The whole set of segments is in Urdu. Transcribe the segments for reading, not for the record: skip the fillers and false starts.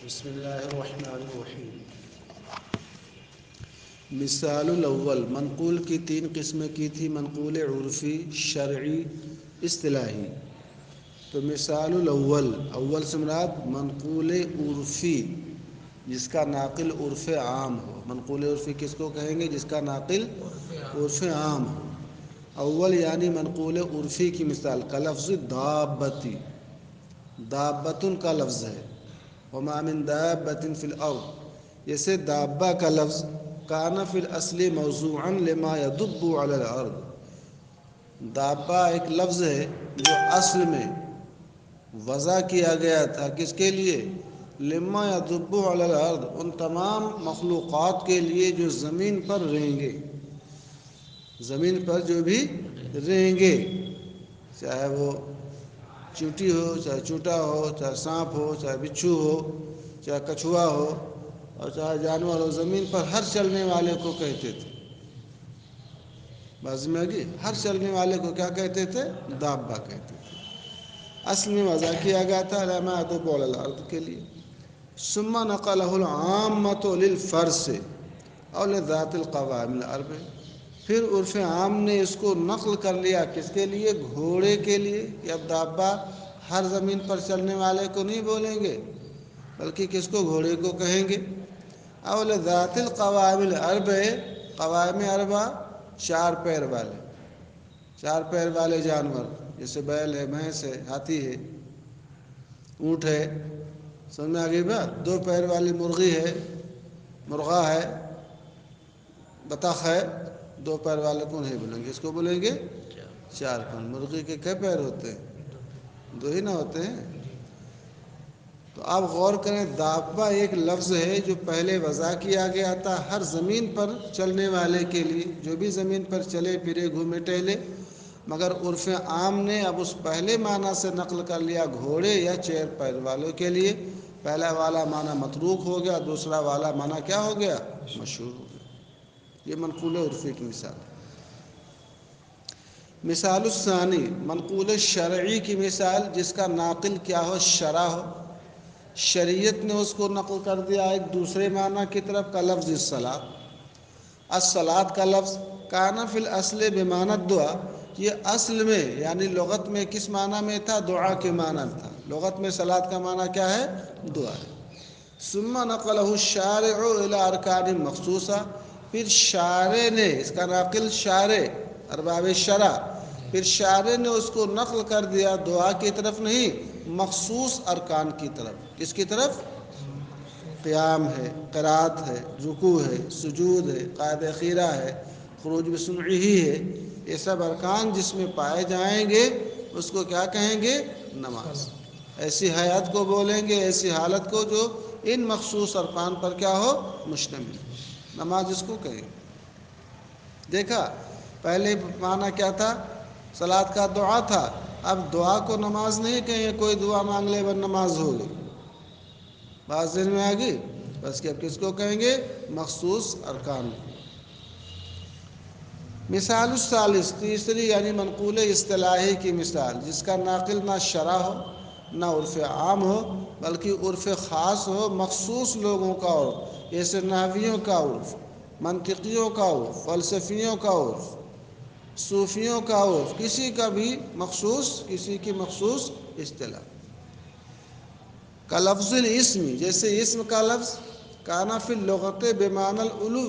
بسم اللہ الرحمن الرحیم۔ مثال الاول، منقول کی تین قسمیں کی تھی، منقول عرفی، شرعی، اصطلاحی۔ تو مثال الاول، اول سے مراد منقول عرفی جس کا ناقل عرف عام ہو۔ منقول عرفی کس کو کہیں گے؟ جس کا ناقل عرف عام ہو۔ اول یعنی منقول عرفی کی مثال کا لفظ دابتی، دابتن کا لفظ ہے، وما من دابت فی الارض، جیسے دابہ کا لفظ کان فی الاصل موضوعا لما یدب علی الارض، دابہ ایک لفظ ہے جو اصل میں وضع کیا گیا تھا کس کے لیے؟ لما یدب علی الارض، ان تمام مخلوقات کے لیے جو زمین پر رہیں گے، زمین پر جو بھی رہیں گے، چاہے وہ چیونٹی ہو، چاہے چوٹا ہو، چاہے سانپ ہو، چاہے بچھو ہو، چاہے کچھوا ہو، اور چاہے جانور ہو، زمین پر ہر چلنے والے کو کہتے تھے۔ بازی میں آگی، ہر چلنے والے کو کیا کہتے تھے؟ دابہ کہتے تھے۔ اصل میں وضع کیا گیا تھا لما یدب علی الارض کے لیے۔ ثم نقلہ العامۃ للفرس اور لذات القوائم الاربع، پھر عرف عام نے اس کو نقل کر لیا کس کے لیے؟ گھوڑے کے لیے، کہ اب دابہ ہر زمین پر چلنے والے کو نہیں بولیں گے بلکہ کس کو؟ گھوڑے کو کہیں گے۔ اور لذات القوائم الاربع، قوائم اربع چار پیر والے، چار پیر والے جانور، جیسے بیل ہے، بھینس ہے، ہاتھی ہے، اونٹ ہے، سمجھ میں آ گئی بات؟ دو پیر والی مرغی ہے، مرغا ہے، بطخ ہے، دو پیر والے کو نہیں بولیں گے، اس کو بولیں گے چار پیر۔ مرغی کے کئے پیر ہوتے ہیں؟ دو ہی نہ ہوتے ہیں۔ تو آپ غور کریں، دابہ ایک لفظ ہے جو پہلے وضع کیا گیا تھا ہر زمین پر چلنے والے کے لیے، جو بھی زمین پر چلے پھرے، گھومے ٹہلے، مگر عرف عام نے اب اس پہلے معنی سے نقل کر لیا گھوڑے یا چار پیر والوں کے لیے۔ پہلا والا معنی متروک ہو گیا، دوسرا والا معنی کیا ہو گیا؟ مشہور ہو گیا۔ یہ منقول عرفی کی مثال۔ مثال الثانی، منقول شرعی کی مثال جس کا ناقل کیا ہو؟ شرع ہو، شریعت نے اس کو نقل کر دیا ایک دوسرے معنی کی طرف کا لفظ الصلاۃ۔ الصلاۃ کا لفظ کان فی الاصل بمعنی الدعا، یہ اصل میں یعنی لغت میں کس معنی میں تھا؟ دعا کے معنی تھا۔ لغت میں صلاۃ کا معنی کیا ہے؟ دعا ہے۔ ثم نقلہ الشارع الی ارکان مخصوصہ، پھر شارع نے، اس کا ناقل شارع، ارباب شرع، پھر شارع نے اس کو نقل کر دیا دعا کی طرف نہیں، مخصوص ارکان کی طرف۔ کس کی طرف؟ قیام ہے، قرات ہے، رکوع ہے، سجود ہے، قعدہ خیرہ ہے، خروج بسمعہ ہے، یہ سب ارکان جس میں پائے جائیں گے اس کو کیا کہیں گے؟ نماز۔ ایسی حیات کو بولیں گے، ایسی حالت کو جو ان مخصوص ارکان پر کیا ہو؟ مشتمل ہو، نماز اس کو کہیں گے۔ دیکھا، پہلے معنی کیا تھا؟ صلاۃ کا دعا تھا، اب دعا کو نماز نہیں کہیں، کوئی دعا مانگ لے بس نماز ہو گئی۔ بات ذہن میں آ گئی؟ بس کہ اب کس کو کہیں گے؟ مخصوص ارکان کو۔ مثال الثالث، تیسری یعنی منقول اصطلاحی کی مثال جس کا ناقل نہ شرع ہو نہ عرف عام ہو بلکہ عرف خاص ہو، مخصوص لوگوں کا عرف، جیسے نحویوں کا عرف، منطقیوں کا عرف، فلسفیوں کا عرف، صوفیوں کا عرف، کسی کا بھی مخصوص، کسی کی مخصوص اصطلاح۔ کا لفظ الاسم، جیسے اسم کا لفظ کانا فی اللغت بمعنی العلو،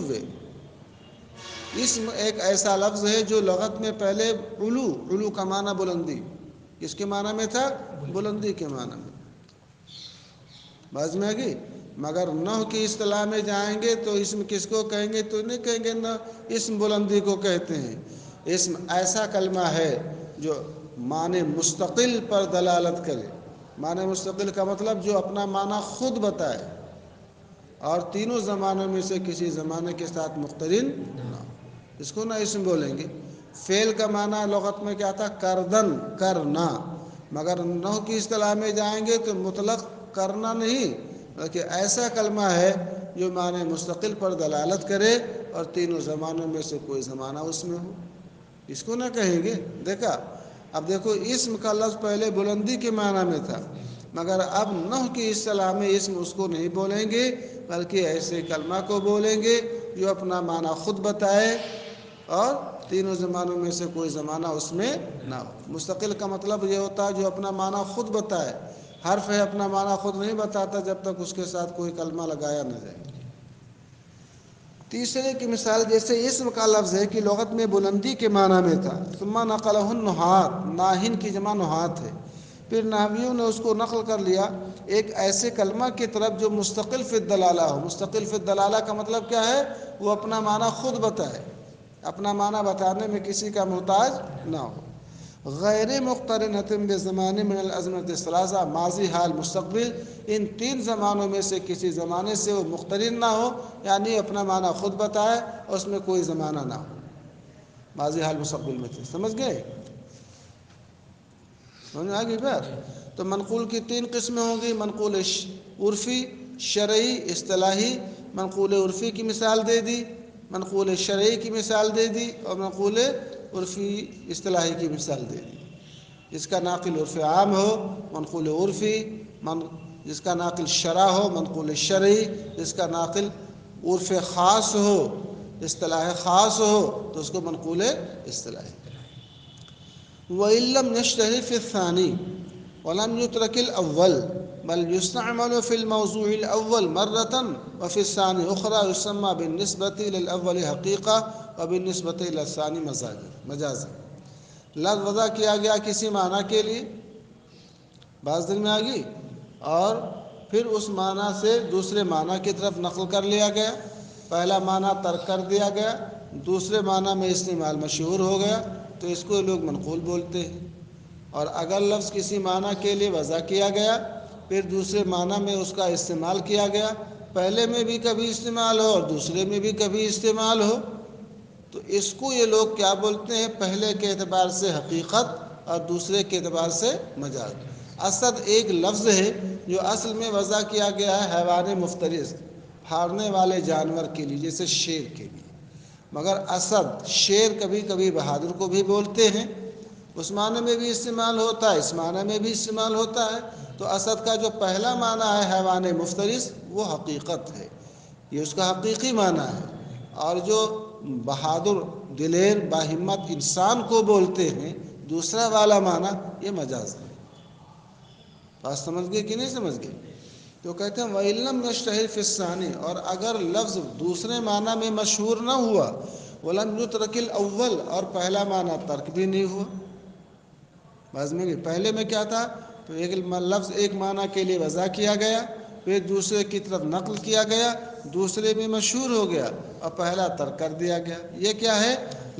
اسم ایک ایسا لفظ ہے جو لغت میں پہلے علو، علو کا معنی بلندی، کس کے معنی میں تھا؟ بلندی کے معنی میں۔ باز میں آگئی؟ مگر نحو کی اصطلاح میں جائیں گے تو اسم کس کو کہیں گے؟ تو نہیں کہیں گے نہ اسم بلندی کو کہتے ہیں۔ اسم ایسا کلمہ ہے جو معنی مستقل پر دلالت کرے۔ معنی مستقل کا مطلب جو اپنا معنی خود بتائے اور تینوں زمانوں میں سے کسی زمانے کے ساتھ مقترن نہ ہو، اس کو نہ اسم بولیں گے۔ فعل کا معنی لغت میں کیا تھا؟ کردن، کرنا، مگر نحو کی اصطلاح میں جائیں گے تو مطلق کرنا نہیں بلکہ ایسا کلمہ ہے جو معنی مستقل پر دلالت کرے اور تینوں زمانوں میں سے کوئی زمانہ اس میں ہو، اس کو نہ کہیں گے۔ دیکھا، اب دیکھو، اسم کا لفظ پہلے بلندی کے معنی میں تھا مگر اب نوح کی اصطلاح میں اسم اس کو نہیں بولیں گے، بلکہ ایسے کلمہ کو بولیں گے جو اپنا معنی خود بتائے اور تینوں زمانوں میں سے کوئی زمانہ اس میں نہ ہو۔ مستقل کا مطلب یہ ہوتا ہے جو اپنا معنی خود بتائے۔ حرف ہے اپنا معنی خود نہیں بتاتا جب تک اس کے ساتھ کوئی کلمہ لگایا نہ جائے۔ تیسرے کی مثال جیسے اسم کا لفظ ہے کہ لغت میں بلندی کے معنی میں تھا، ثم نقلہ النحات، ناہن کی جمع نحات ہے، پھر نحویوں نے اس کو نقل کر لیا ایک ایسے کلمہ کی طرف جو مستقل فی الدلالہ ہو۔ مستقل فی الدلالہ کا مطلب کیا ہے؟ وہ اپنا معنی خود بتائے، اپنا معنی بتانے میں کسی کا محتاج نہ ہو۔ غیر مقترنۃ بزمان من الازمنۃ الثلاثہ، ماضی، حال، مستقبل، ان تین زمانوں میں سے کسی زمانے سے وہ مقترن نہ ہو، یعنی اپنا معنی خود بتائے اور اس میں کوئی زمانہ نہ ہو، ماضی، حال، مستقبل میں تھے۔ سمجھ گئے؟ سمجھ آ گئی بات؟ تو منقول کی تین قسمیں ہوں گی، منقول عرفی، شرعی، اصطلاحی۔ منقول عرفی کی مثال دے دی، منقول شرعی کی مثال دے دی، اور منقول عرفی اصطلاحی کی مثال دے دی۔ جس کا ناقل عرف عام ہو منقول عرفی، جس کا ناقل شرع ہو منقول شرعی، جس کا ناقل عرف خاص ہو، اصطلاح خاص ہو تو اس کو منقول اصطلاحی۔ وَإِن لَّمْ يَشْتَهِرْ فِي الثَّانِي وَلَمْ يُتْرَكِ الْأَوَّلُ بل يستعمل في الموضوع الأول مرة وفي الثاني أخرى يسمى بالنسبة للأول حقيقة وبالنسبة إلى الثاني مجازا۔ لفظ وضع کیا گیا کسی معنی کے لیے، بعض دن میں آ گئی، اور پھر اس معنی سے دوسرے معنی کی طرف نقل کر لیا گیا۔ پہلا معنی ترک کر دیا گیا، دوسرے معنی میں استعمال مشہور ہو گیا، تو اس کو لوگ منقول بولتے ہیں۔ اور اگر لفظ کسی معنی کے لیے وضع کیا گیا پھر دوسرے معنی میں اس کا استعمال کیا گیا، پہلے میں بھی کبھی استعمال ہو اور دوسرے میں بھی کبھی استعمال ہو، تو اس کو یہ لوگ کیا بولتے ہیں؟ پہلے کے اعتبار سے حقیقت اور دوسرے کے اعتبار سے مجاز۔ اسد ایک لفظ ہے جو اصل میں وضع کیا گیا ہے حیوان مفترس، پھاڑنے والے جانور کے لیے، جیسے شیر کے لیے، مگر اسد، شیر کبھی کبھی بہادر کو بھی بولتے ہیں، اس معنی میں بھی استعمال ہوتا ہے، اس معنی میں بھی استعمال ہوتا ہے۔ تو اسد کا جو پہلا معنی ہے حیوان مفترس وہ حقیقت ہے، یہ اس کا حقیقی معنی ہے، اور جو بہادر، دلیر، باہمت انسان کو بولتے ہیں دوسرا والا معنی یہ مجاز ہے۔ بات سمجھ گئے کہ نہیں سمجھ گئے؟ تو کہتے ہیں وَإِن لَّمْ يَشْتَهِرْ فِي الثَّانِي، اور اگر لفظ دوسرے معنی میں مشہور نہ ہوا، وَلَمْ يُتْرَكِ الْأَوَّلُ، اور پہلا معنی ترک بھی نہیں ہوا۔ بعض میں پہلے میں کیا تھا؟ تو ایک لفظ ایک معنی کے لیے وضع کیا گیا، پھر دوسرے کی طرف نقل کیا گیا، دوسرے میں مشہور ہو گیا اور پہلا ترک کر دیا گیا۔ یہ کیا ہے؟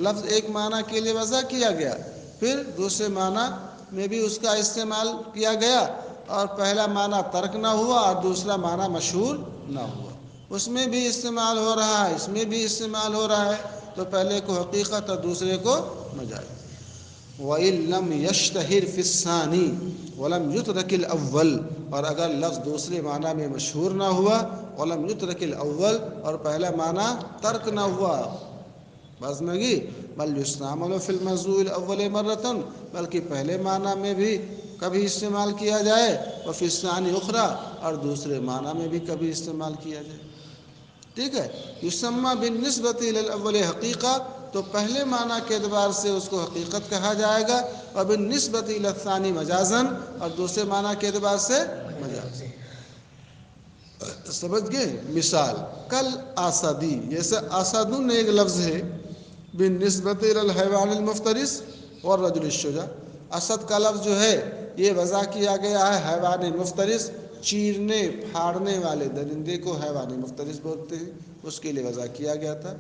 لفظ ایک معنی کے لیے وضع کیا گیا، پھر دوسرے معنی میں بھی اس کا استعمال کیا گیا اور پہلا معنی ترک نہ ہوا اور دوسرا معنی مشہور نہ ہوا، اس میں بھی استعمال ہو رہا ہے، اس میں بھی استعمال ہو رہا ہے، تو پہلے کو حقیقت اور دوسرے کو مجاز۔ وَإِن لَّمْ يَشْتَهِرْ فِي الثَّانِي وَلَمْ يُتْرَكِ الْأَوَّلُ، اور اگر لفظ دوسرے معنی میں مشہور نہ ہوا، وَلَمْ يُتْرَكِ الْأَوَّلُ، اور پہلا معنی ترک نہ ہوا، بس میں گی بل يُسْتَعْمَلُ فِي الْمَوْضُوعِ الْأَوَّلِ مَرَّةً، بلکہ پہلے معنی میں بھی کبھی استعمال کیا جائے، وفی الثانی اخرى، اور دوسرے معنی میں بھی کبھی استعمال کیا جائے۔ ٹھیک ہے؟ یسمى بالنسبۃ الی الاول حقیقہ، تو پہلے معنی کے اعتبار سے اس کو حقیقت کہا جائے گا، اور بالنسبۃ الی الثانی مجازا، اور دوسرے معنی کے اعتبار سے مجاز۔ سمجھ گئے؟ مثال کل اسدی، جیسے اسدن ایک لفظ ہے، بالنسبۃ الی الحیوان المفترس والرجل الشجاع، اسد کا لفظ جو ہے یہ وضع کیا گیا ہے حیوان مفترس، چیرنے پھاڑنے والے درندے کو حیوان مفترس بولتے ہیں، اس کے لیے وضع کیا گیا تھا۔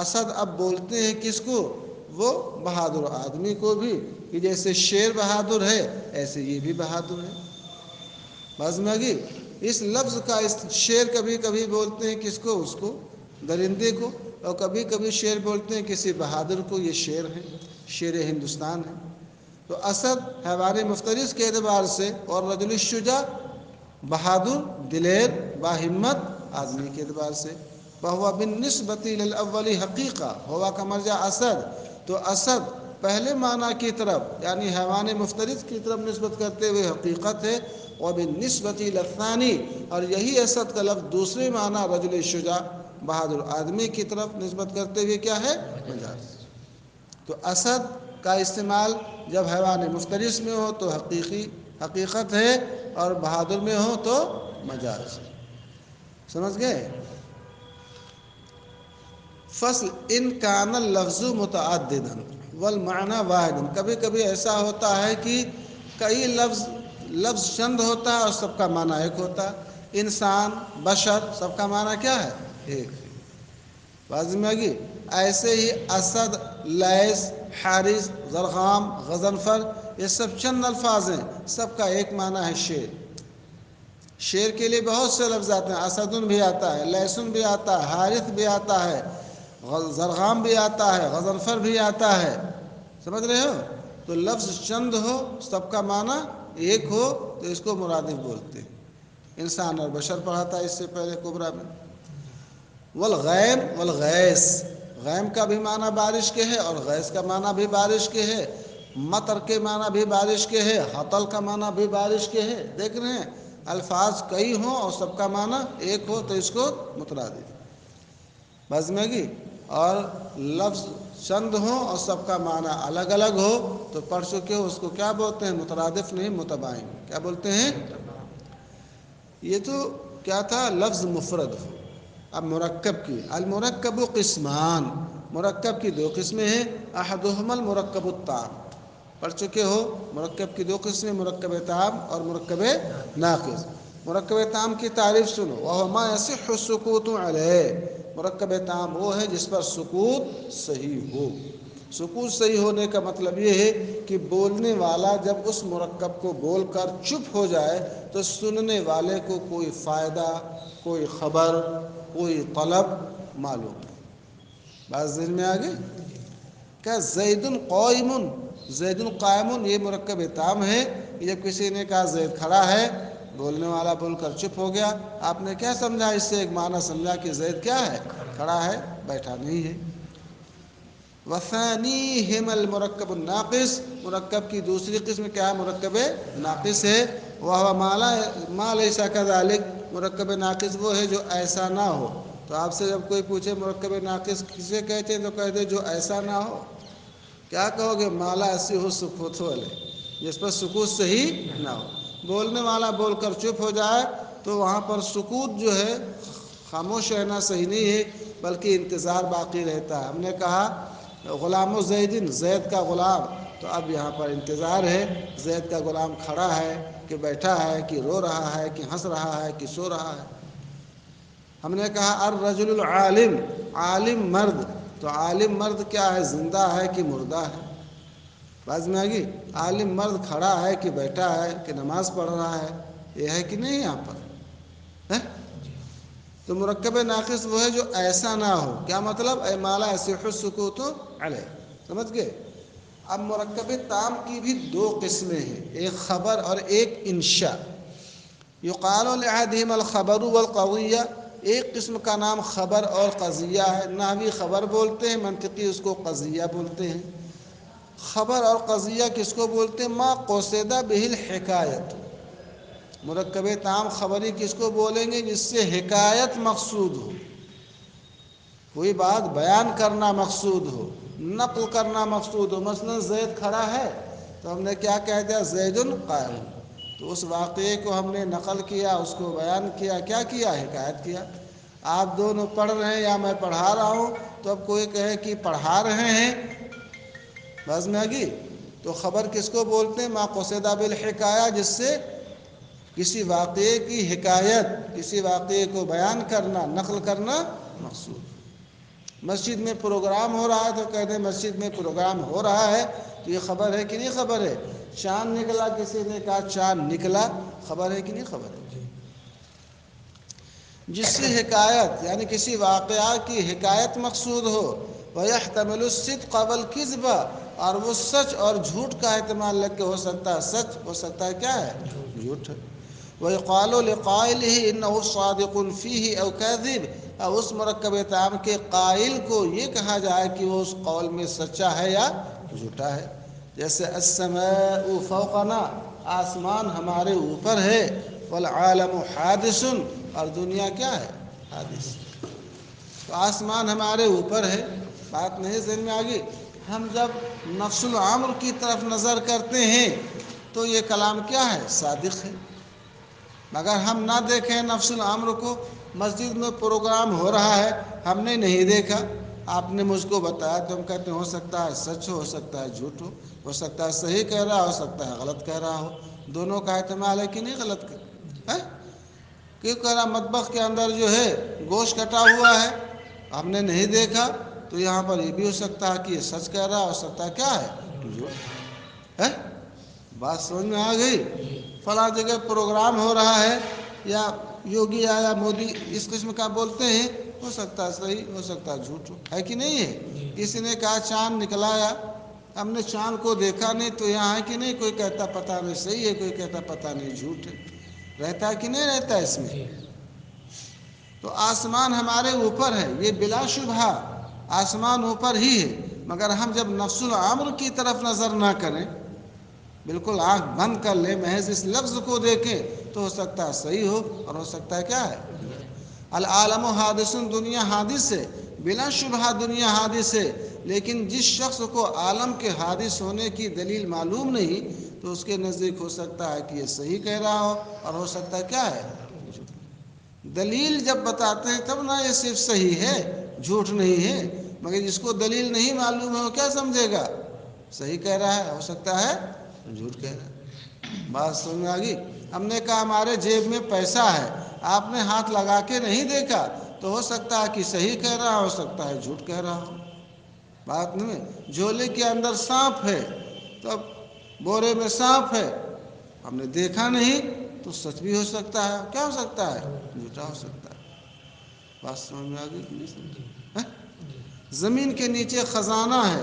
اسد اب بولتے ہیں کس کو؟ وہ بہادر آدمی کو بھی، کہ جیسے شیر بہادر ہے ایسے یہ بھی بہادر ہے۔ بس میں آگے اس لفظ کا شیر کبھی کبھی بولتے ہیں کس کو؟ اس کو درندے کو، اور کبھی کبھی شیر بولتے ہیں کسی بہادر کو، یہ شیر ہے، شیر ہندوستان ہے۔ تو اسد حیوان مفترس کے اعتبار سے، اور رجل الشجاع بہادر، دلیر، باہمت آدمی کے اعتبار سے، فہو بالنسبۃ الی الاول حقیقہ، ہوا کا مرجع اسد، تو اسد پہلے معنی کی طرف یعنی حیوان مفترس کی طرف نسبت کرتے ہوئے حقیقت ہے، وبالنسبة إلى الثاني، اور یہی اسد کا لفظ دوسرے معنی رجل شجاع بہادر آدمی کی طرف نسبت کرتے ہوئے کیا ہے؟ مجاز۔ تو اسد کا استعمال جب حیوان مفترس میں ہو تو حقیقت ہے، اور بہادر میں ہو تو مجاز۔ سمجھ گئے؟ فصل ان کان اللفظ متعددا والمعنى واحد، کبھی کبھی ایسا ہوتا ہے کہ کئی لفظ چند ہوتا ہے اور سب کا معنی ایک ہوتا ہے۔ انسان، بشر، سب کا معنی کیا ہے؟ ایک ہے۔ واضح میں آگی؟ ایسے ہی اسد، لیث، حارث، ضرغام، غضنفر، یہ سب چند الفاظ ہیں، سب کا ایک معنی ہے شیر۔ شیر کے لیے بہت سے لفظ آتے ہیں، اسدن بھی آتا ہے، لیثن بھی آتا ہے، حارث بھی آتا ہے، ضرغام بھی آتا ہے، غضنفر بھی آتا ہے۔ سمجھ رہے ہو؟ تو لفظ چند ہو سب کا معنی ایک ہو تو اس کو مرادف بولتے ہیں۔ انسان اور بشر پڑھا تھا اس سے پہلے کبرا میں۔ والغیم والغیث، غیم کا بھی معنی بارش کے ہے اور غیث کا معنی بھی بارش کے ہے، مطر کے معنی بھی بارش کے ہے، حطل کا معنی بھی بارش کے ہے۔ دیکھ رہے ہیں؟ الفاظ کئی ہوں اور سب کا معنی ایک ہو تو اس کو مترادف بس میں گی، اور لفظ چند ہوں اور سب کا معنی الگ الگ ہو تو پڑھ چکے ہو، اس کو کیا بولتے ہیں؟ مترادف نہیں، متباین۔ کیا بولتے ہیں؟ یہ تو کیا تھا؟ لفظ مفرد ہو۔ اب مرکب کی، المرکب قسمان، مرکب کی دو قسمیں ہیں، احدہما المرکب التام، پڑھ چکے ہو مرکب کی دو قسمیں، مرکب تام اور مرکب ناقص۔ مرکب تام کی تعریف سنو، وہو ما یصح السکوت علیہ، مرکب تام وہ ہے جس پر سکوت صحیح ہو۔ سکوت صحیح ہونے کا مطلب یہ ہے کہ بولنے والا جب اس مرکب کو بول کر چپ ہو جائے تو سننے والے کو کوئی فائدہ، کوئی خبر، کوئی طلب معلوم نہیں۔ بات ذہن میں آگے؟ کیا زید قائم، زید قائم، یہ مرکب تام ہے۔ جب کسی نے کہا زید کھڑا ہے، بولنے والا بول کر چپ ہو گیا، آپ نے کیا سمجھا؟ اس سے ایک معنی سمجھا کہ زید کیا ہے؟ کھڑا ہے، بیٹھا نہیں ہے۔ وثانیہما المرکب الناقص، مرکب کی دوسری قسم کیا ہے؟ مرکب ناقص ہے۔ وہو ما لیس کذالک، مرکب ناقص وہ ہے جو ایسا نہ ہو۔ تو آپ سے جب کوئی پوچھے مرکب ناقص کسے کہتے ہیں تو کہہ دے جو ایسا نہ ہو۔ کیا کہو گے؟ مالا ایسی ہو سکوت والے، جس پر سکوت صحیح نہ ہو۔ بولنے والا بول کر چپ ہو جائے تو وہاں پر سکوت جو ہے، خاموش رہنا صحیح نہیں ہے بلکہ انتظار باقی رہتا ہے۔ ہم نے کہا غلام و زیدن، زید کا غلام، تو اب یہاں پر انتظار ہے، زید کا غلام کھڑا ہے کہ بیٹھا ہے کہ رو رہا ہے کہ ہنس رہا ہے کہ سو رہا ہے۔ ہم نے کہا الرجل العالم، عالم مرد، تو عالم مرد کیا ہے؟ زندہ ہے کہ مردہ ہے؟ باز میں آگی؟ عالم مرد کھڑا ہے کہ بیٹھا ہے کہ نماز پڑھ رہا ہے؟ یہ ہے کہ نہیں یہاں پر؟ تو مرکب ناقص وہ ہے جو ایسا نہ ہو۔ کیا مطلب؟ اے مالا یصح السکوت علیہ، سمجھ گئے؟ اب مرکب تام کی بھی دو قسمیں ہیں، ایک خبر اور ایک انشاء۔ یقال لأحدہما الخبر والقضیہ، ایک قسم کا نام خبر اور قضیہ ہے، نحوی خبر بولتے ہیں، منطقی اس کو قضیہ بولتے ہیں۔ خبر اور قضیہ کس کو بولتے ہیں؟ ما قصد بہ الحکایت، مرکب تام خبری کس کو بولیں گے؟ جس سے حکایت مقصود ہو، کوئی بات بیان کرنا مقصود ہو، نقل کرنا مقصود ہو۔ مثلا زید کھڑا ہے تو ہم نے کیا کہہ دیا؟ زید قائم، تو اس واقعے کو ہم نے نقل کیا، اس کو بیان کیا، کیا کیا؟ حکایت کیا۔ آپ دونوں پڑھ رہے ہیں یا میں پڑھا رہا ہوں تو اب کوئی کہے کہ پڑھا رہے ہیں، بس میں آگی؟ تو خبر کس کو بولتے ہیں؟ ما قصد بالحکایہ، جس سے کسی واقعے کی حکایت، کسی واقعے کو بیان کرنا، نقل کرنا مقصود۔ مسجد میں پروگرام ہو رہا ہے تو کہتے ہیں مسجد میں پروگرام ہو رہا ہے، تو یہ خبر ہے کہ نہیں خبر ہے؟ چاند نکلا، کسی نے کہا چاند نکلا، خبر ہے کہ نہیں خبر ہے؟ جس سے حکایت یعنی کسی واقعہ کی حکایت مقصود ہو، وَيَحْتَمِلُ الصِّدْقَ وَالْكِذْبَ، اور وہ سچ اور جھوٹ کا احتمال لگ کے ہو سکتا ہے، سچ ہو سکتا ہے کیا ہے؟ جھوٹ ہے۔ وَيُقَالُ لِقَائِلِهِ إِنَّهُ صَادِقٌ فِيهِ أَوْ كَاذِبٌ، اور اس مرکب تام کے قائل کو یہ کہا جائے کہ وہ اس قول میں سچا ہے یا جھوٹا ہے. جیسے السماء فوقنا، آسمان ہمارے اوپر ہے، والعالم حادث، اور دنیا کیا ہے؟ حادث. تو آسمان ہمارے اوپر ہے، بات نہیں ذہن میں آ گئی. ہم جب نفس الامر کی طرف نظر کرتے ہیں تو یہ کلام کیا ہے؟ صادق ہے. مگر ہم نہ دیکھیں نفس الامر کو. مسجد میں پروگرام ہو رہا ہے، ہم نے نہیں دیکھا، آپ نے مجھ کو بتایا تو ہم کہتے ہیں ہو سکتا ہے سچ ہو سکتا ہے جھوٹ ہو سکتا ہے صحیح کہہ رہا ہو سکتا ہے غلط کہہ رہا ہو. دونوں کا احتمال ہے کہ نہیں غلط ہے؟ کیوں کہہ رہا مطبخ کے اندر جو ہے گوشت کٹا ہوا ہے، ہم نے نہیں دیکھا، تو یہاں پر یہ بھی ہو سکتا ہے کہ یہ سچ کہہ رہا ہو سکتا ہے کیا ہے؟ جھوٹ ہے. بات سمجھ میں آ گئی؟ فلاں جگہ پروگرام ہو رہا ہے، یا یوگی یا مودی اس قسم کا بولتے ہیں، ہو سکتا ہے صحیح ہو سکتا ہے جھوٹ ہے کہ نہیں ہے. کسی نے کہا چاند نکلا ہے، ہم نے چاند کو دیکھا نہیں، تو یہاں ہے کہ نہیں، کوئی کہتا پتہ نہیں صحیح ہے، کوئی کہتا پتہ نہیں جھوٹ ہے. رہتا ہے کہ نہیں رہتا ہے اس میں؟ تو آسمان ہمارے اوپر ہے، یہ بلا شبہ آسمان اوپر ہی ہے. مگر ہم جب نفس الامر کی طرف نظر نہ کریں، بالکل آنکھ بند کر لیں، محض اس لفظ کو دیکھیں، تو ہو سکتا ہے صحیح ہو اور ہو سکتا ہے کیا ہے؟ العالم حادث، دنیا حادث ہے، بلا شبہ دنیا حادث ہے. لیکن جس شخص کو عالم کے حادث ہونے کی دلیل معلوم نہیں، تو اس کے نزدیک ہو سکتا ہے کہ یہ صحیح کہہ رہا ہو اور ہو سکتا ہے کیا ہے؟ دلیل جب بتاتے ہیں تب نہ یہ صرف صحیح ہے جھوٹ نہیں ہے. مگر جس کو دلیل نہیں معلوم ہے وہ کیا سمجھے گا؟ صحیح کہہ رہا ہے، ہو سکتا ہے جھوٹ کہہ رہا ہے. بات سمجھ میں آ گئی؟ ہم نے کہا ہمارے جیب میں پیسہ ہے، آپ نے ہاتھ لگا کے نہیں دیکھا، تو ہو سکتا ہے کہ صحیح کہہ رہا ہو سکتا ہے جھوٹ کہہ رہا ہو. بات نہیں. جھولے کے اندر سانپ ہے، تب بورے میں سانپ ہے، ہم نے دیکھا نہیں، تو سچ بھی ہو سکتا ہے، کیا ہو سکتا ہے؟ جھوٹا ہو سکتا ہے. بات سمجھ میں آ گئی کہ نہیں سمجھ؟ زمین کے نیچے خزانہ ہے،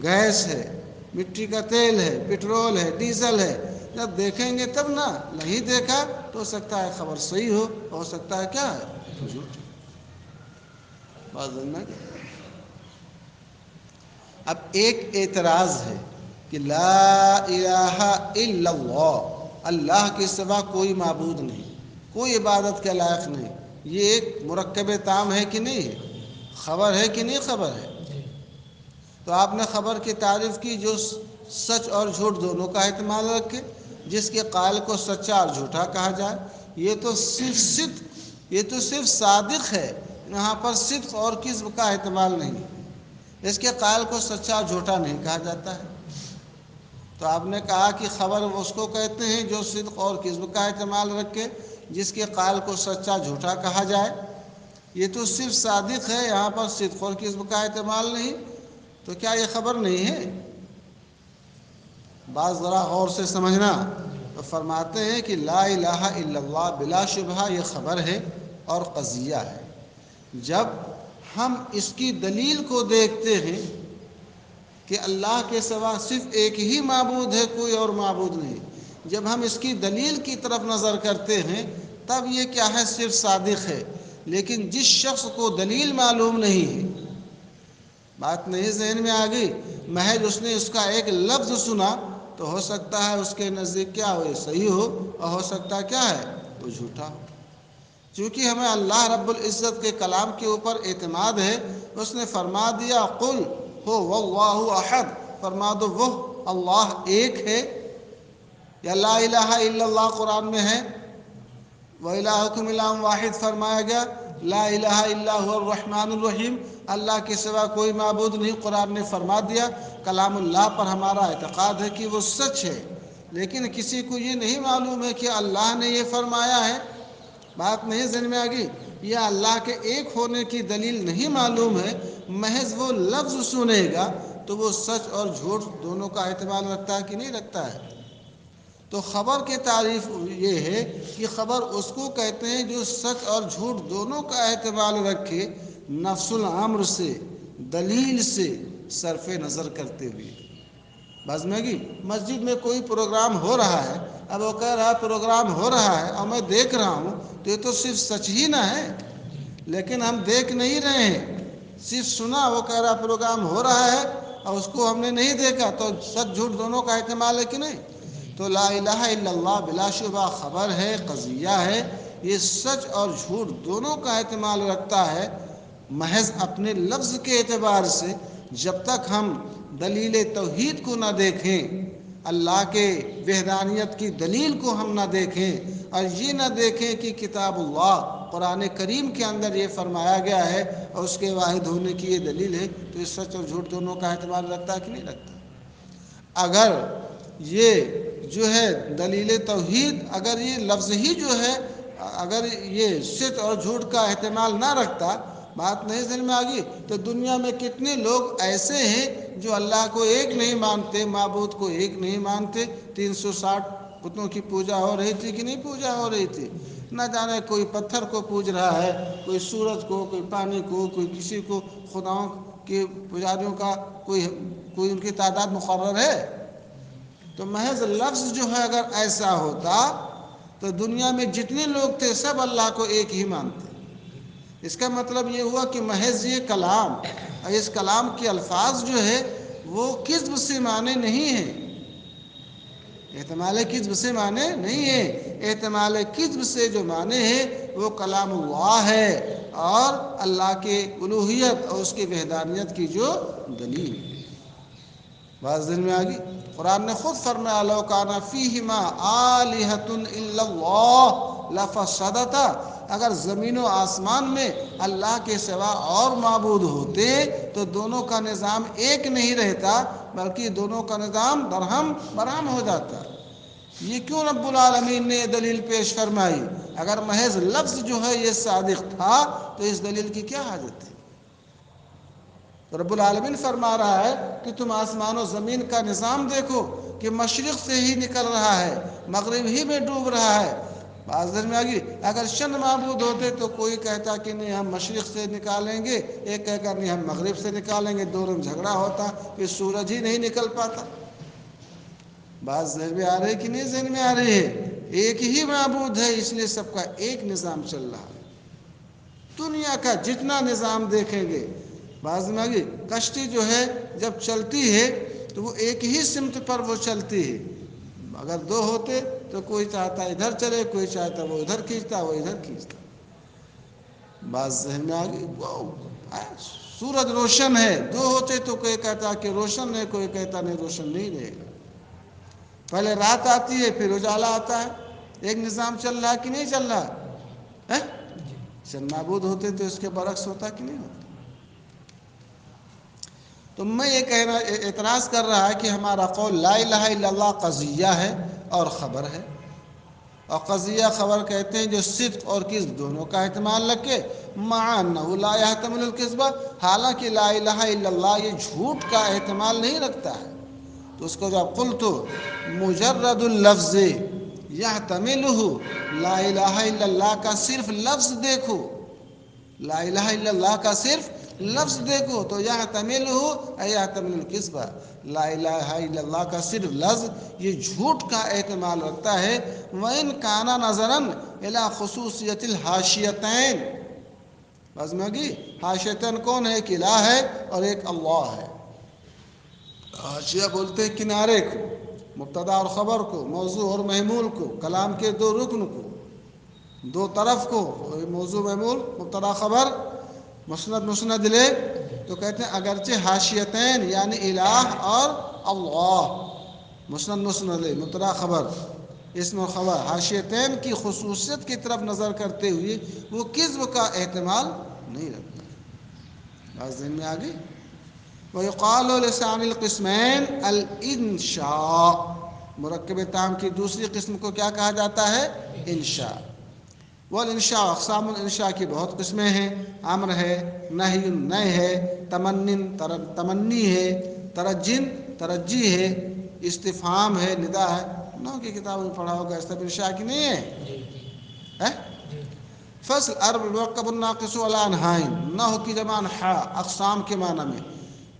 گیس ہے، مٹی کا تیل ہے، پٹرول ہے، ڈیزل ہے. جب دیکھیں گے تب نا. نہیں دیکھا تو ہو سکتا ہے خبر صحیح ہو سکتا ہے کیا ہے؟ جھوٹ. بات سمجھ میں؟ اب ایک اعتراض ہے کہ لا الہ الا اللہ، اللہ کے سوا کوئی معبود نہیں، کوئی عبادت کے لائق نہیں. یہ ایک مرکب تام ہے کہ نہیں ہے؟ خبر ہے کہ نہیں خبر ہے؟ تو آپ نے خبر کی تعریف کی جو سچ اور جھوٹ دونوں کا احتمال رکھے، جس کے قائل کو سچا اور جھوٹا کہا جائے. یہ تو صرف صادق ہے، یہاں پر صدق اور کذب کا احتمال نہیں. اس کے قائل کو سچا اور جھوٹا نہیں کہا جاتا ہے. تو آپ نے کہا کہ خبر اس کو کہتے ہیں جو صدق اور کذب کا احتمال رکھے، جس کے قائل کو سچا جھوٹا کہا جائے. یہ تو صرف صادق ہے، یہاں پر صدق اور کذب کا احتمال نہیں. تو کیا یہ خبر نہیں ہے؟ بات ذرا غور سے سمجھنا. تو فرماتے ہیں کہ لا الہ الا اللہ بلا شبہ یہ خبر ہے اور قضیہ ہے. جب ہم اس کی دلیل کو دیکھتے ہیں کہ اللہ کے سوا صرف ایک ہی معبود ہے، کوئی اور معبود نہیں، جب ہم اس کی دلیل کی طرف نظر کرتے ہیں تب یہ کیا ہے؟ صرف صادق ہے. لیکن جس شخص کو دلیل معلوم نہیں ہے، بات نہیں ذہن میں آ گئی، محض اس نے اس کا ایک لفظ سنا، تو ہو سکتا ہے اس کے نزدیک کیا ہو؟ صحیح ہو اور ہو سکتا ہے کیا ہے؟ تو جھوٹا ہو. چونکہ ہمیں اللہ رب العزت کے کلام کے اوپر اعتماد ہے. اس نے فرما دیا قل هو واللہ احد، فرما دو وہ اللہ ایک ہے. یا لا الہ الا اللہ قرآن میں ہے، وَإِلَٰهُكُمْ إِلَٰهٌ وَاحِدٌ فرمایا گیا. لا الہ الا هو الرحمن الرحیم، اللہ کے سوا کوئی معبود نہیں، قرآن نے فرما دیا. کلام اللہ پر ہمارا اعتقاد ہے کہ وہ سچ ہے. لیکن کسی کو یہ نہیں معلوم ہے کہ اللہ نے یہ فرمایا ہے. بات نہیں ذہن میں آ گئی؟ یا اللہ کے ایک ہونے کی دلیل نہیں معلوم ہے، محض وہ لفظ سنے گا تو وہ سچ اور جھوٹ دونوں کا احتمال رکھتا ہے کہ نہیں رکھتا ہے؟ تو خبر کی تعریف یہ ہے کہ خبر اس کو کہتے ہیں جو سچ اور جھوٹ دونوں کا احتمال رکھے، نفس الامر سے، دلیل سے صرف نظر کرتے ہوئے. بس میں گی مسجد میں کوئی پروگرام ہو رہا ہے، اب وہ کہہ رہا ہے پروگرام ہو رہا ہے اور میں دیکھ رہا ہوں، تو یہ تو صرف سچ ہی نہ ہے. لیکن ہم دیکھ نہیں رہے ہیں، صرف سنا وہ کہہ رہا پروگرام ہو رہا ہے، اور اس کو ہم نے نہیں دیکھا، تو سچ جھوٹ دونوں کا احتمال ہے کہ نہیں؟ تو لا الہ الا اللہ بلا شبہ خبر ہے، قضیہ ہے، یہ سچ اور جھوٹ دونوں کا احتمال رکھتا ہے محض اپنے لفظ کے اعتبار سے۔ جب تک ہم دلیل توحید کو نہ دیکھیں، اللہ کے وحدانیت کی دلیل کو ہم نہ دیکھیں، اور یہ نہ دیکھیں کہ کتاب اللہ قرآن کریم کے اندر یہ فرمایا گیا ہے اور اس کے واحد ہونے کی یہ دلیل ہے، تو یہ سچ اور جھوٹ دونوں کا احتمال رکھتا ہے کہ نہیں رکھتا؟ اگر یہ جو ہے دلیل توحید، اگر یہ لفظ ہی جو ہے، اگر یہ سچ اور جھوٹ کا احتمال نہ رکھتا، بات نہیں سمجھ میں آ گئی؟ تو دنیا میں کتنے لوگ ایسے ہیں جو اللہ کو ایک نہیں مانتے، معبود کو ایک نہیں مانتے۔ 360 بتوں کی پوجا ہو رہی تھی کہ نہیں پوجا ہو رہی تھی؟ نہ جانے کوئی پتھر کو پوج رہا ہے، کوئی سورج کو، کوئی پانی کو، کوئی کسی کو، خداؤں کے پجاریوں کا کوئی ان کی تعداد مقرر ہے؟ تو محض لفظ جو ہے اگر ایسا ہوتا تو دنیا میں جتنے لوگ تھے سب اللہ کو ایک ہی مانتے۔ اس کا مطلب یہ ہوا کہ محض یہ کلام اور اس کلام کے الفاظ جو ہے وہ کذب سے مانے نہیں ہیں، احتمال کذب سے مانے نہیں ہیں۔ احتمال کذب سے جو مانے ہیں وہ کلام اللہ ہے اور اللہ کے الوہیت اور اس کی وحدانیت کی جو دلیل ہے۔ بات دن میں آ گئی؟ قرآن نے خود فرمایا لو کان فیہما آلہۃ الا اللہ لفسدتا، اگر زمین و آسمان میں اللہ کے سوا اور معبود ہوتے تو دونوں کا نظام ایک نہیں رہتا، بلکہ دونوں کا نظام درہم برہم ہو جاتا۔ یہ کیوں رب العالمین نے دلیل پیش فرمائی؟ اگر محض لفظ جو ہے یہ صادق تھا تو اس دلیل کی کیا حاجت تھی؟ تو رب العالمین فرما رہا ہے کہ تم آسمان و زمین کا نظام دیکھو کہ مشرق سے ہی نکل رہا ہے، مغرب ہی میں ڈوب رہا ہے۔ بات سمجھ میں آ گئی؟ اگر چند معبود ہوتے تو کوئی کہتا کہ نہیں ہم مشرق سے نکالیں گے، ایک کہتا نہیں ہم مغرب سے نکالیں گے، دونوں میں جھگڑا ہوتا، پھر سورج ہی نہیں نکل پاتا۔ بات ذہن میں آ رہی ہے کہ نہیں ذہن میں آ رہی ہے؟ ایک ہی معبود ہے، اس لیے سب کا ایک نظام چل رہا ہے۔ دنیا کا جتنا نظام دیکھیں گے، بعض میں آگے کشتی جو ہے جب چلتی ہے تو وہ ایک ہی سمت پر وہ چلتی ہے۔ اگر دو ہوتے تو کوئی چاہتا ادھر چلے، کوئی چاہتا وہ ادھر کھینچتا، وہ ادھر کھینچتا۔ بات ذہن میں آگئی؟ سورج روشن ہے، دو ہوتے تو کوئی کہتا کہ روشن ہے، کوئی کہتا نہیں روشن نہیں رہے گا۔ پہلے رات آتی ہے پھر اجالا آتا ہے، ایک نظام چل رہا کہ نہیں چل رہا؟ چند معبود ہوتے تو اس کے برعکس ہوتا کہ نہیں ہوتا؟ تو میں یہ کہنا اعتراض کر رہا ہے کہ ہمارا قول لا الہ الا اللہ قضیہ ہے اور خبر ہے، اور قضیہ خبر کہتے ہیں جو صدق اور کذب دونوں کا احتمال رکھے، مع انہ لا یحتمل الکذب، حالانکہ لا الہ الا اللہ یہ جھوٹ کا احتمال نہیں رکھتا ہے۔ تو اس کو جب قلت مجرد اللفظ یحتملہ، لا الہ الا اللہ کا صرف لفظ دیکھو، لا الہ الا اللہ کا صرف لفظ دیکھو تو یحتملہ ای یحتمل الکذب، لا الہ الا اللہ کا صرف لفظ یہ جھوٹ کا احتمال رکھتا ہے۔ وَإِنْ كَانَ نَظَرًا إِلَى خُصُوصِيَةِ الْحَاشِيَتَيْن، بس میں گی حاشیتین کون ہے؟ ایک الہ ہے اور ایک اللہ ہے۔ حاشیہ بولتے ہیں کنارے کو، مبتدا اور خبر کو، موضوع اور محمول کو، کلام کے دو رکن کو، دو طرف کو، موضوع محمول مبتدا خبر، مسند مسند لے، تو کہتے ہیں اگرچہ حاشیتین یعنی الہ اور اللہ، مسند مسند لے مبتدا خبر، اسم و خبر، حاشیتین کی خصوصیت کی طرف نظر کرتے ہوئے وہ کذب کا احتمال نہیں رکھتا۔ بات ذہن میں آ گئی؟ وَيُقَالُ لِثَانِي الْقِسْمَيْنِ الْإِنشَاء، مرکب تام کی دوسری قسم کو کیا کہا جاتا ہے؟ انشاء۔ والانشاء اقسام، الانشاء کی بہت قسمیں ہیں، امر ہے، نہی نہی ہے، تمنی ہے، ترجن ترجی ہے، استفہام ہے، ندا ہے۔ نو کی کتابوں میں پڑھا ہوگا، اس طرح انشاء کی نہیں ہے؟ فصل ارب المرکب الناقص علی انحائن، نحو کی جمع انحاء، اقسام کے معنی میں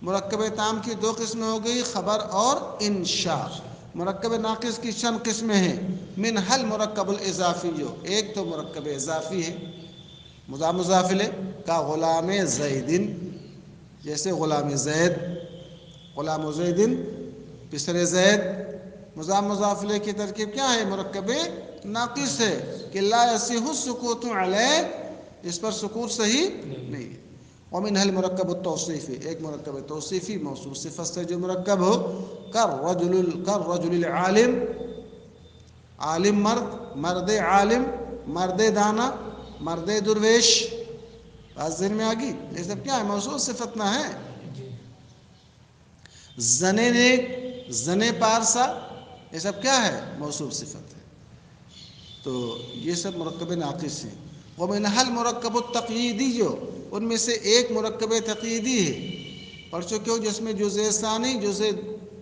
مرکب تام کی دو قسمیں ہو گئی، خبر اور انشاء۔ مرکب ناقص کی چند قسمیں ہیں، منہا المرکب الاضافی، ایک تو مرکب اضافی ہے، مضاف مضاف الیہ کا غلام زیدن، جیسے غلام زید، غلام زید پسر زید، مضاف مضاف الیہ کی ترکیب کیا ہے؟ مرکب ناقص ہے کہ لا یصح السکوت علیہ، اس پر سکوت صحیح نہیں ہے۔ ومنها المرکب التوصیفی، ایک مرکب توصیفی موصوف صفت سے جو مرکب ہو، کالرجل العالم، عالم مرد، مرد عالم، مرد دانا، مرد درویش، بات ذہن میں آگی؟ یہ سب کیا ہے؟ موصوف صفت نہ ہے۔ زن نیک، زن پارسا، یہ سب کیا ہے؟ موصوف صفت ہے۔ تو یہ سب مرکب ناقص ہیں۔ ومنها المرکب التقییدی، جو ان میں سے ایک مرکب تقییدی ہے، پڑھ چکے ہو، جس میں جزء ثانی جزء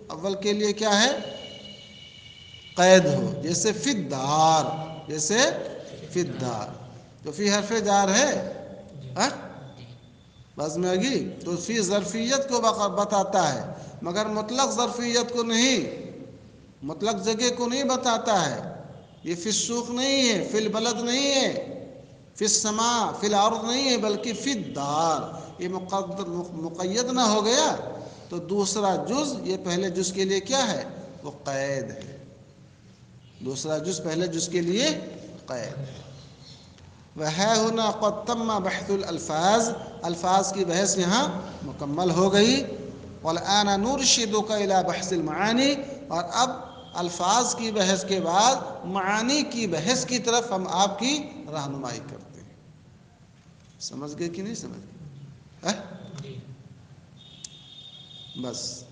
اول کے لیے کیا ہے؟ قید ہو، جیسے فی الدار، جیسے فی الدار، تو فی حرف جار ہے، بس میں آگی، تو فی ظرفیت کو بتاتا ہے مگر مطلق ظرفیت کو نہیں، مطلق جگہ کو نہیں بتاتا ہے۔ یہ فی السوق نہیں ہے، فی البلد نہیں ہے، فی السماء، فی الارض نہیں ہے، بلکہ فی الدار، یہ مقید نہ ہو گیا تو دوسرا جز، یہ پہلے جز کے لیے کیا ہے؟ وہ قید ہے، دوسرا جز پہلے جز کے لیے قید ہے۔ وَهَا هُنَا قَدْ تَمَّ بَحْثُ الْأَلْفَاظ، الفاظ کی بحث یہاں مکمل ہو گئی۔ وَالْآنَ نُرْشِدُكَ إِلَى بَحْثِ الْمَعَانِي، اور اب الفاظ کی بحث کے بعد معانی کی بحث کی طرف ہم آپ کی رہنمائی کرتے ہیں۔ سمجھ گئے کہ نہیں سمجھ گئے؟ بس